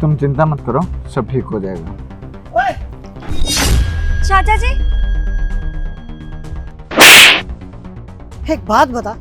तुम चिंता मत करो, सब ठीक हो जाएगा। चाचा जी, एक बात बता,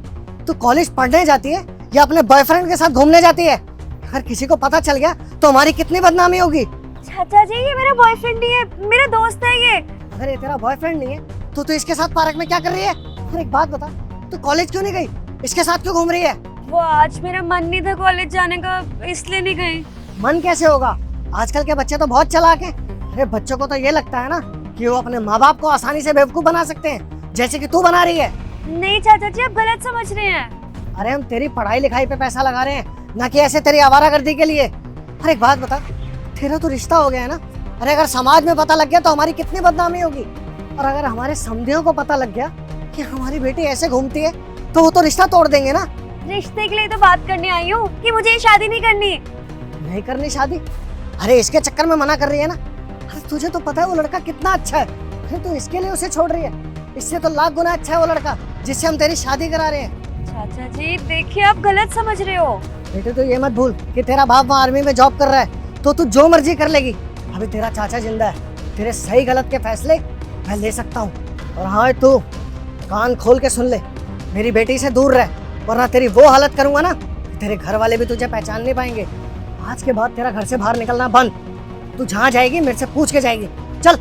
तू कॉलेज पढ़ने जाती है या अपने बॉयफ्रेंड के साथ घूमने जाती है? अगर किसी को पता चल गया तो हमारी कितनी बदनामी होगी। चाचा जी ये मेरा बॉयफ्रेंड नहीं है, मेरा दोस्त है ये। अगर ये तेरा बॉयफ्रेंड नहीं है तो तू इसके साथ पार्क में क्या कर रही है? और एक बात बता, तू कॉलेज क्यों नहीं गई? इसके साथ क्यों घूम रही है? वो आज मेरा मन नहीं था कॉलेज जाने का, इसलिए नहीं गई। मन कैसे होगा? आजकल के बच्चे तो बहुत चालाक हैं। अरे बच्चों को तो ये लगता है ना कि वो अपने माँ बाप को आसानी से बेवकूफ बना सकते हैं, जैसे कि तू बना रही है। नहीं चाचा जी, आप गलत समझ रहे हैं। अरे हम तेरी पढ़ाई लिखाई पे पैसा लगा रहे हैं, ना कि ऐसे तेरी आवारागर्दी के लिए। अरे एक बात बता, तेरा तो रिश्ता हो गया है ना? अरे अगर समाज में पता लग गया तो हमारी कितनी बदनामी होगी। और अगर हमारे समधियों को पता लग गया कि हमारी बेटी ऐसे घूमती है तो वो तो रिश्ता तोड़ देंगे ना। रिश्ते के लिए तो बात करने आई हूँ कि मुझे ये शादी नहीं करनी। नहीं करनी शादी? अरे इसके चक्कर में मना कर रही है ना? अरे तुझे तो पता है वो लड़का कितना अच्छा है, फिर तू इसके लिए उसे छोड़ रही है? इससे तो लाख गुना अच्छा है वो लड़का जिससे हम तेरी शादी करा रहे हैं। चाचा जी देखिए, आप गलत समझ रहे हो। बेटे तो ये मत भूल कि तेरा बाप वहाँ आर्मी में जॉब कर रहा है, तो तू जो मर्जी कर लेगी। अभी तेरा चाचा जिंदा है, तेरे सही गलत के फैसले मैं ले सकता हूँ। और हाँ, तू कान खोल के सुन ले, मेरी बेटी से दूर रह, वरना तेरी वो हालत करूंगा ना कि तेरे घर वाले भी तुझे पहचान नहीं पाएंगे। आज के बाद तेरा घर से बाहर निकलना बंद। तू जहाँ जाएगी मेरे से पूछ के जाएगी। चल।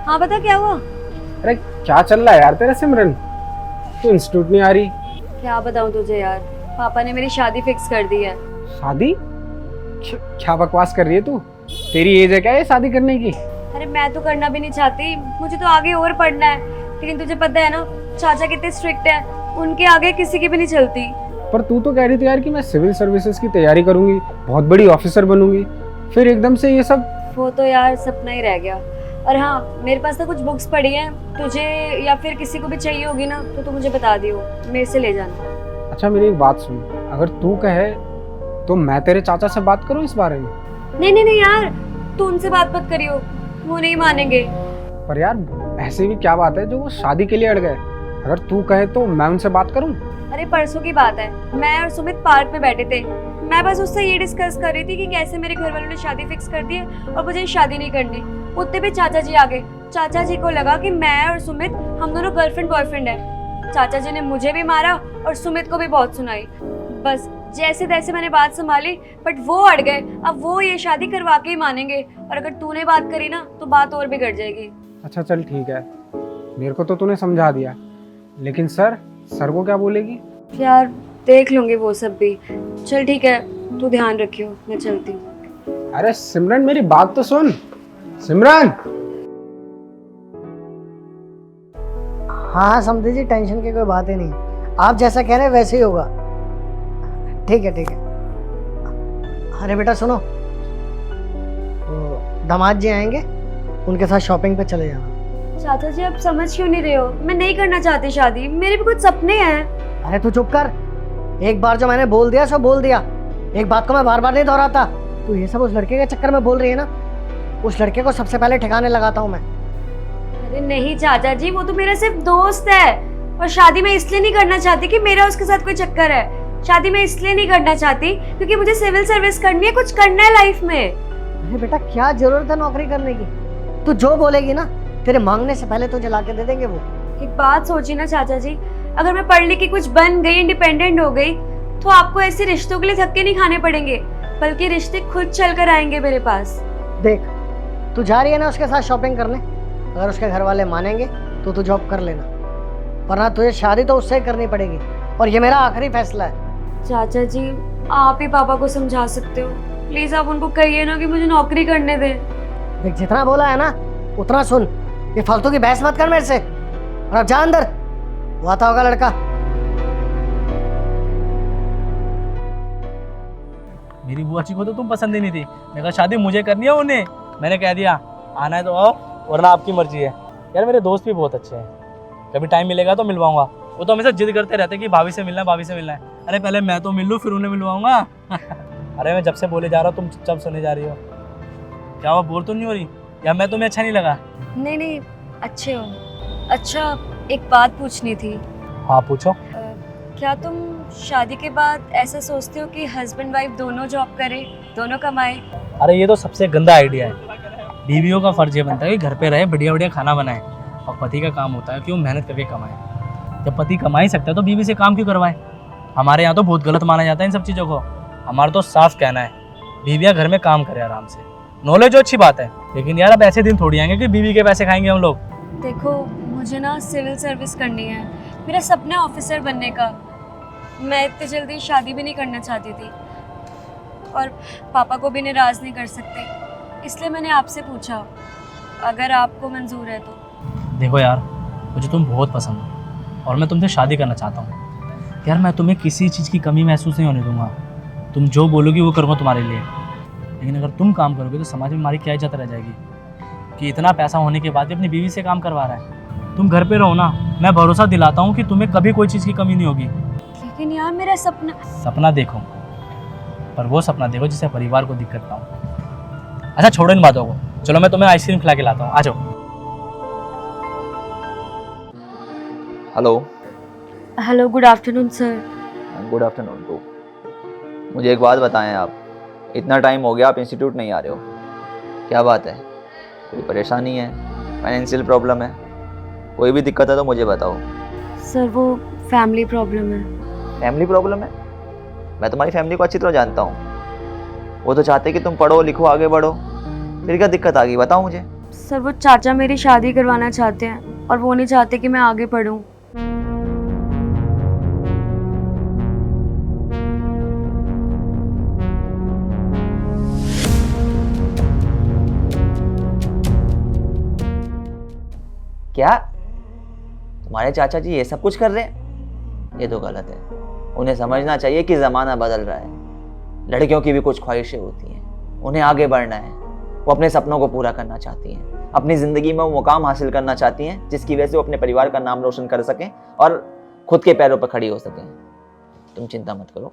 हाँ बता, क्या हुआ? अरे क्या चल रहा है यार तेरा सिमरन? तू इंस्टीट्यूट नहीं आ रही? क्या बताऊँ तुझे यार, पापा ने मेरी शादी फिक्स कर दी है। शादी? क्या बकवास कर रही है तू? तेरी एज है क्या ये शादी करने की? अरे मैं तो करना भी नहीं चाहती, मुझे तो आगे और पढ़ना है। लेकिन तुझे पता है ना चाचा कितने स्ट्रिक्ट है, उनके आगे किसी की भी नहीं चलती। पर तू तो कह रही थी यार कि मैं सिविल सर्विसेज की तैयारी करूंगी, बहुत बड़ी ऑफिसर बनूंगी, फिर एकदम से ये सब। वो तो यार सपना ही रह गया। और हाँ, मेरे पास तो कुछ बुक्स पड़ी हैं, तुझे या फिर किसी को भी चाहिए होगी ना तो तू मुझे बता दियो, मेरे से ले जाना। अच्छा मेरी एक बात सुन, अगर तू कहे तो मैं तेरे चाचा से बात करूं इस बारे में? नहीं नहीं नहीं यार, तू उनसे बात मत करियो, वो नहीं मानेंगे। पर यार ऐसी भी क्या बात है जो वो शादी के लिए अड़ गए? अगर तू कहे तो मैं उनसे बात करूं? अरे परसों की बात है, मैं और सुमित पार्क में बैठे थे। मैं बस उससे ये डिस्कस कर रही थी कि कैसे मेरे घर वालों ने शादी फिक्स कर दी है और मुझे शादी नहीं करनी। उतने पे चाचा जी आ गए। चाचा जी को लगा कि मैं और सुमित हम दोनों गर्लफ्रेंड बॉयफ्रेंड है। चाचा जी ने मुझे भी मारा और सुमित को भी बहुत सुनाई। बस जैसे तैसे मैंने बात संभाली, बट वो अड़ गए। अब वो ये शादी करवा के ही मानेंगे, और अगर तूने बात करी ना तो बात और बिगड़ जाएगी। अच्छा चल ठीक है, मेरे को तो तूने समझा दिया, लेकिन सर को क्या बोलेगी? यार देख लूंगी वो सब भी। चल ठीक है, तू ध्यान रखियो, मैं चलती हूँ। अरे सिमरन मेरी बात तो सुन। सिमरन! हाँ समझी जी, टेंशन की कोई बात ही नहीं, आप जैसा कह रहे हैं वैसे ही होगा। ठीक है ठीक है। अरे बेटा सुनो, तो दामाद जी आएंगे, उनके साथ शॉपिंग पे चले जाना। चाचा जी आप समझ क्यों नहीं रहे हो? मैं नहीं करना चाहती शादी, मेरे भी कुछ सपने हैं। अरे तू चुप कर, एक बार जो मैंने बोल दिया सो बोल दिया, एक बात को मैं बार बार नहीं दोहराता। तू ये सब उस लड़के के चक्कर में बोल रही है ना, उस लड़के को सबसे पहले ठिकाने लगाता हूँ मैं। अरे नहीं चाचा जी, वो तो मेरा सिर्फ दोस्त है, और शादी मैं इसलिए नहीं करना चाहती कि मेरा उसके साथ कोई चक्कर है। शादी मैं इसलिए नहीं करना चाहती क्योंकि मुझे सिविल सर्विस करनी है, कुछ करना है लाइफ में। अरे बेटा क्या जरूरत है नौकरी करने की? तू जो बोलेगी ना, तेरे मांगने से पहले तुझे ला के दे देंगे वो। एक बात सोची ना चाचा जी, अगर मैं पढ़ लिख के कुछ बन गई, इंडिपेंडेंट हो गई, तो आपको ऐसे रिश्तों के लिए धक्के नहीं खाने पड़ेंगे, बल्कि रिश्ते खुद चल कर आएंगे मेरे पास। देख, तू जा रही है ना उसके साथ शॉपिंग करने, अगर उसके घर वाले मानेंगे तो तू जॉब कर लेना, वरना तुझे शादी तो उससे ही करनी पड़ेगी, और ये मेरा आखिरी फैसला है। चाचा जी आप ही पापा को समझा सकते हो, प्लीज आप उनको कहिए ना कि मुझे नौकरी करने दें। देख जितना बोला है ना उतना सुन, ये फालतू की बहस मत कर मेरे से, और अब जा अंदर, वो आता होगा लड़का। मेरी बुआ जी को तो तुम पसंद ही नहीं थी, मैं कहा शादी मुझे करनी है उन्हें, मैंने कह दिया आना है तो आओ वरना आपकी मर्जी है। यार मेरे दोस्त भी बहुत अच्छे हैं, कभी टाइम मिलेगा तो मिलवाऊंगा। वो तो हमेशा जिद करते रहते हैं कि भाभी से मिलना है, भाभी से मिलना है। अरे पहले मैं तो मिल लूँ फिर उन्हें मिलवाऊंगा। अरे मैं जब से बोले जा रहा हूँ तुम चुपचाप सुने जा रही हो, क्या वो बोर तो नहीं हो रही, या मैं तुम्हें अच्छा नहीं लगा? नहीं नहीं अच्छे हो। अच्छा एक बात पूछनी थी। हाँ पूछो। क्या तुम शादी के बाद ऐसा सोचते हो कि हस्बैंड वाइफ दोनों जॉब करें, दोनों कमाएं? अरे ये तो सबसे गंदा आइडिया है। बीवियों का फर्ज ये बनता है कि घर पे रहे, बढ़िया बढ़िया खाना बनाए, और पति का काम होता है कि वो मेहनत करके कमाए। जब पति कमा ही सकता है तो बीवी से काम क्यों करवाए? हमारे यहाँ तो बहुत गलत माना जाता है इन सब चीज़ों को। हमारा तो साफ कहना है बीवियाँ घर में काम करें आराम से। नॉलेज अच्छी बात है, लेकिन यार अब ऐसे दिन थोड़ी आएंगे कि बीवी के पैसे खाएंगे हम लोग। देखो, मुझे ना सिविल सर्विस करनी है, मेरा सपना है ऑफिसर बनने का। मैं इतनी जल्दी शादी भी नहीं करना चाहती थी और पापा को भी नाराज़ नहीं कर सकते, इसलिए मैंने आपसे पूछा अगर आपको मंजूर है तो। देखो यार, मुझे तुम बहुत पसंद हो और मैं तुमसे शादी करना चाहता हूँ। यार मैं तुम्हें किसी चीज़ की कमी महसूस नहीं होने दूंगा। तुम जो बोलोगी वो करूँगा तुम्हारे लिए। लेकिन अगर तुम काम करोगे तो समाज में हमारी क्या इज्जत रह जाएगी कि इतना पैसा होने के बाद भी अपनी बीवी से काम करवा रहा है। तुम घर पे रहो ना, मैं भरोसा दिलाता हूँ कि तुम्हें कभी कोई चीज़ की कमी नहीं होगी। लेकिन यार मेरा सपना देखो, पर वो सपना देखो जिससे परिवार को दिक्कत ना हो। अच्छा छोड़ो इन बातों को, चलो मैं तुम्हें आइसक्रीम खिला के लाता हूँ, आ जाओ। Hello, good afternoon sir. Good afternoon too. मुझे एक बात बताएं, आप इतना टाइम हो गया आप इंस्टीट्यूट नहीं आ रहे हो, क्या बात है? कोई परेशानी है, फाइनेंशियल प्रॉब्लम है, कोई भी दिक्कत है तो मुझे बताओ। सर वो फैमिली प्रॉब्लम है। फैमिली प्रॉब्लम है? मैं तुम्हारी फैमिली को अच्छी तरह जानता हूँ। वो तो चाहते कि तुम पढ़ो लिखो आगे बढ़ो, फिर क्या दिक्कत आ गई बताओ मुझे। सर वो चाचा मेरी शादी करवाना चाहते हैं और वो नहीं चाहते कि मैं आगे पढूं। क्या तुम्हारे चाचा जी ये सब कुछ कर रहे हैं? ये तो गलत है। उन्हें समझना चाहिए कि ज़माना बदल रहा है। लड़कियों की भी कुछ ख्वाहिशें होती हैं, उन्हें आगे बढ़ना है। वो अपने सपनों को पूरा करना चाहती हैं, अपनी ज़िंदगी में वो मुकाम हासिल करना चाहती हैं जिसकी वजह से वो अपने परिवार का नाम रोशन कर सकें और खुद के पैरों पर खड़ी हो सकें। तुम चिंता मत करो।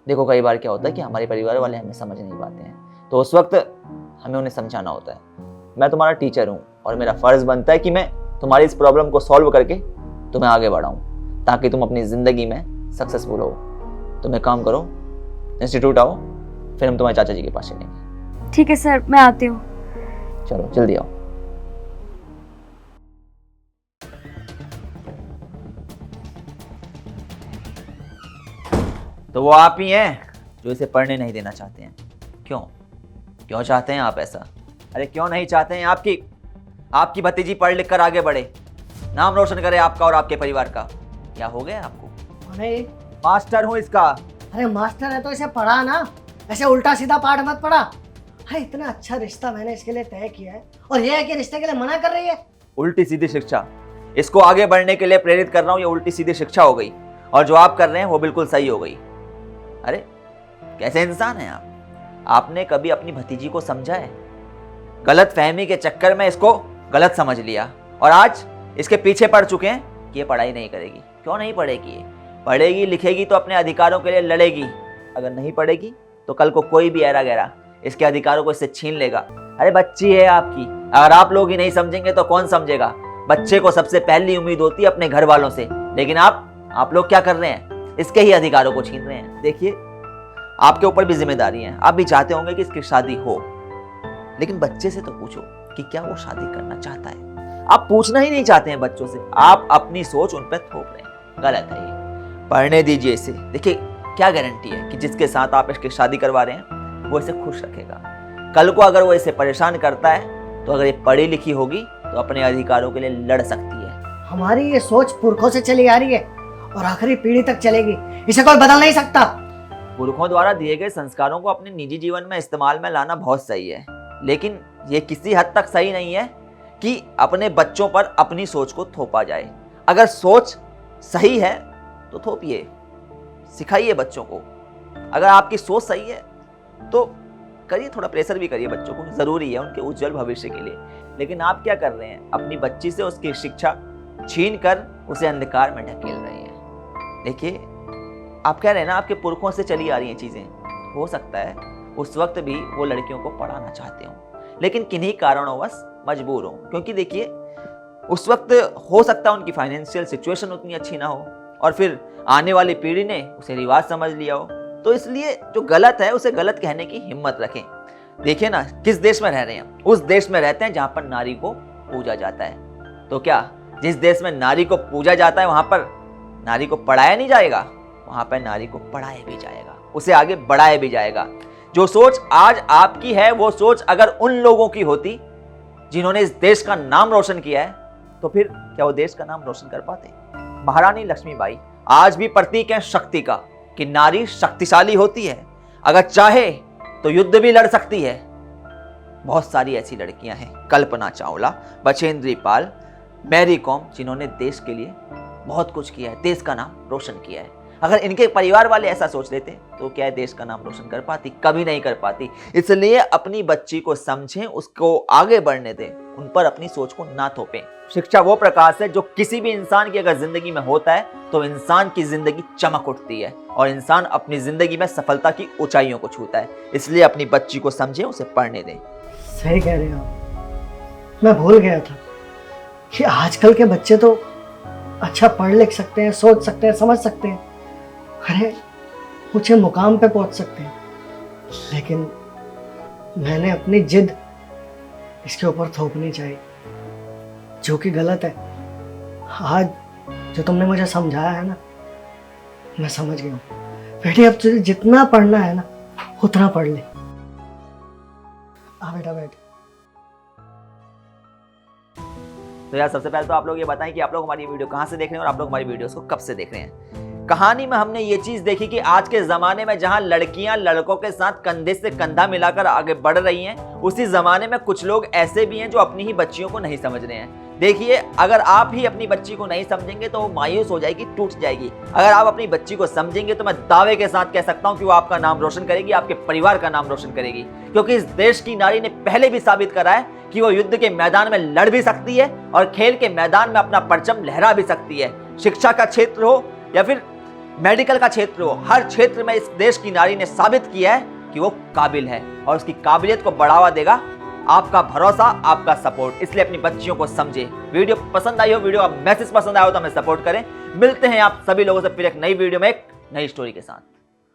देखो कई बार क्या होता है कि हमारे परिवार वाले हमें समझ नहीं पाते हैं, तो उस वक्त हमें उन्हें समझाना होता है। मैं तुम्हारा टीचर हूँ और मेरा फ़र्ज़ बनता है कि मैं तुम्हारी इस प्रॉब्लम को सॉल्व करके तुम्हें आगे बढ़ाऊँ ताकि तुम अपनी ज़िंदगी में सक्सेसफुल हो। तुम एक काम करो, इंस्टीट्यूट आओ, फिर हम तुम्हारे चाचा जी के पास चलेंगे। ठीक है सर, मैं आती हूँ। चलो जल्दी आओ। तो वो आप ही हैं जो इसे पढ़ने नहीं देना चाहते हैं। क्यों चाहते हैं आप ऐसा? अरे क्यों नहीं चाहते हैं आपकी भतीजी पढ़ लिख कर आगे बढ़े, नाम रोशन करे आपका और आपके परिवार का? क्या हो गया आपको? अरे मास्टर हूँ इसका। अरे मास्टर है तो इसे पढ़ा ना, ऐसे उल्टा सीधा पाठ मत पढ़ा। हाँ, इतना अच्छा रिश्ता मैंने इसके लिए तय किया है और ये है कि रिश्ते के लिए मना कर रही है। उल्टी सीधी शिक्षा, इसको आगे बढ़ने के लिए प्रेरित कर रहा हूँ, ये उल्टी सीधी शिक्षा हो गई। और जो आप कर रहे हैं वो बिल्कुल सही हो गई। अरे कैसे इंसान हैं आप? आपने कभी अपनी भतीजी को समझा है? गलत फहमी के चक्कर में इसको गलत समझ लिया और आज इसके पीछे पड़ चुके हैं कि ये पढ़ाई नहीं करेगी। क्यों नहीं पढ़ेगी? ये पढ़ेगी लिखेगी तो अपने अधिकारों के लिए लड़ेगी। अगर नहीं पढ़ेगी तो कल को कोई भी ऐरा गैरा इसके अधिकारों को इससे छीन लेगा। अरे बच्ची है आपकी, अगर आप लोग ही नहीं समझेंगे तो कौन समझेगा? बच्चे को सबसे पहली उम्मीद होती है अपने घर वालों से, लेकिन आप लोग क्या कर रहे हैं? इसके ही अधिकारों को छीन रहे हैं। देखिए आपके ऊपर भी जिम्मेदारी है, आप भी चाहते होंगे कि इसकी शादी हो, लेकिन बच्चे से तो पूछो कि क्या वो शादी करना चाहता है। आप पूछना ही नहीं चाहते हैं बच्चों से, आप अपनी सोच उन पर थोप रहे हैं। गलत है ये, पढ़ने दीजिए इसे। देखिए क्या गारंटी है कि जिसके साथ आप इसकी शादी करवा रहे हैं वो इसे खुश रखेगा। कल को अगर वो इसे परेशान करता है तो अगर ये पढ़ी लिखी होगी तो अपने अधिकारों के लिए लड़ सकती है। हमारी ये सोच पुरखों से चली आ रही है और आखिरी पीढ़ी तक चलेगी, इसे कोई बदल नहीं सकता। पुरखों द्वारा दिए गए संस्कारों को अपने निजी जीवन में इस्तेमाल में लाना बहुत सही है, लेकिन ये किसी हद तक सही नहीं है कि अपने बच्चों पर अपनी सोच को थोपा जाए। अगर सोच सही है तो थोपिए, सिखाइए बच्चों को। अगर आपकी सोच सही है तो करिए, थोड़ा प्रेशर भी करिए बच्चों को, ज़रूरी है उनके उज्जवल भविष्य के लिए। लेकिन आप क्या कर रहे हैं? अपनी बच्ची से उसकी शिक्षा छीन कर उसे अंधकार में ढकेल रहे हैं। देखिए आप कह रहे हैं ना आपके पुरखों से चली आ रही हैं चीज़ें, हो सकता है उस वक्त भी वो लड़कियों को पढ़ाना चाहते हों, लेकिन किन्हीं कारणोंवश मजबूर हों। क्योंकि देखिए उस वक्त हो सकता है उनकी फाइनेंशियल सिचुएशन उतनी अच्छी ना हो, और फिर आने वाली पीढ़ी ने उसे रिवाज समझ लिया हो। तो इसलिए जो गलत है उसे गलत कहने की हिम्मत रखें। देखिए ना, किस देश में रह रहे हैं? उस देश में रहते हैं जहां पर नारी को पूजा जाता है। तो क्या जिस देश में नारी को पूजा जाता है वहां पर नारी को पढ़ाया नहीं जाएगा? वहां पर नारी को पढ़ाया भी जाएगा, उसे आगे बढ़ाया भी जाएगा। जो सोच आज आपकी है वो सोच अगर उन लोगों की होती जिन्होंने इस देश का नाम रोशन किया है, तो फिर क्या वो देश का नाम रोशन कर पाते? महारानी लक्ष्मीबाई आज भी प्रतीक है शक्ति का, कि नारी शक्तिशाली होती है, अगर चाहे तो युद्ध भी लड़ सकती है। बहुत सारी ऐसी लड़कियां हैं, कल्पना चावला, बछेंद्री पाल, मैरी कॉम, जिन्होंने देश के लिए बहुत कुछ किया है, देश का नाम रोशन किया है। अगर इनके परिवार वाले ऐसा सोच लेते तो क्या देश का नाम रोशन कर पाती? कभी नहीं कर पाती। इसलिए अपनी बच्ची को समझें, उसको आगे बढ़ने दें, उन पर अपनी सोच को ना थोपें। शिक्षा वो प्रकाश है जो किसी भी इंसान की अगर जिंदगी में होता है तो इंसान की जिंदगी चमक उठती है और इंसान अपनी जिंदगी में सफलता की ऊंचाइयों को छूता है। इसलिए अपनी बच्ची को समझें, उसे पढ़ने दें। सही कह रहे हो। मैं भूल गया था कि आजकल के बच्चे तो अच्छा पढ़ लिख सकते हैं, सोच सकते हैं, समझ सकते हैं, अरे ऊंचे मुकाम पे पहुंच सकते हैं, लेकिन मैंने अपनी जिद इसके ऊपर थोपनी चाहिए, जो कि गलत है। आज जो तुमने मुझे समझाया है ना, मैं समझ गया हूँ। बेटी अब तुझे जितना पढ़ना है ना उतना पढ़ ले। आ बेटा बैठ। तो यार सबसे पहले तो आप लोग ये बताएं कि आप लोग हमारी वीडियो कहाँ से देख रहे हैं और आप लोग हमारी वीडियोस को कब से देख रहे हैं। कहानी में हमने ये चीज देखी कि आज के जमाने में जहां लड़कियां लड़कों के साथ कंधे से कंधा मिलाकर आगे बढ़ रही हैं, उसी जमाने में कुछ लोग ऐसे भी हैं जो अपनी ही बच्चियों को नहीं समझ रहे हैं। देखिए, अगर आप ही अपनी बच्ची को नहीं समझेंगे तो वो मायूस हो जाएगी, टूट जाएगी। अगर आप अपनी बच्ची को समझेंगे तो मैं दावे के साथ कह सकता हूं कि वो आपका नाम रोशन करेगी, आपके परिवार का नाम रोशन करेगी। क्योंकि इस देश की नारी ने पहले भी साबित करा है कि वो युद्ध के मैदान में लड़ भी सकती है और खेल के मैदान में अपना परचम लहरा भी सकती है। शिक्षा का क्षेत्र हो या फिर मेडिकल का क्षेत्र हो, हर क्षेत्र में इस देश की नारी ने साबित किया है कि वो काबिल है और उसकी काबिलियत को बढ़ावा देगा आपका भरोसा, आपका सपोर्ट। इसलिए अपनी बच्चियों को समझे। वीडियो पसंद आई हो, वीडियो का मैसेज पसंद आया हो तो हमें सपोर्ट करें। मिलते हैं आप सभी लोगों से फिर एक नई वीडियो में एक नई स्टोरी के साथ।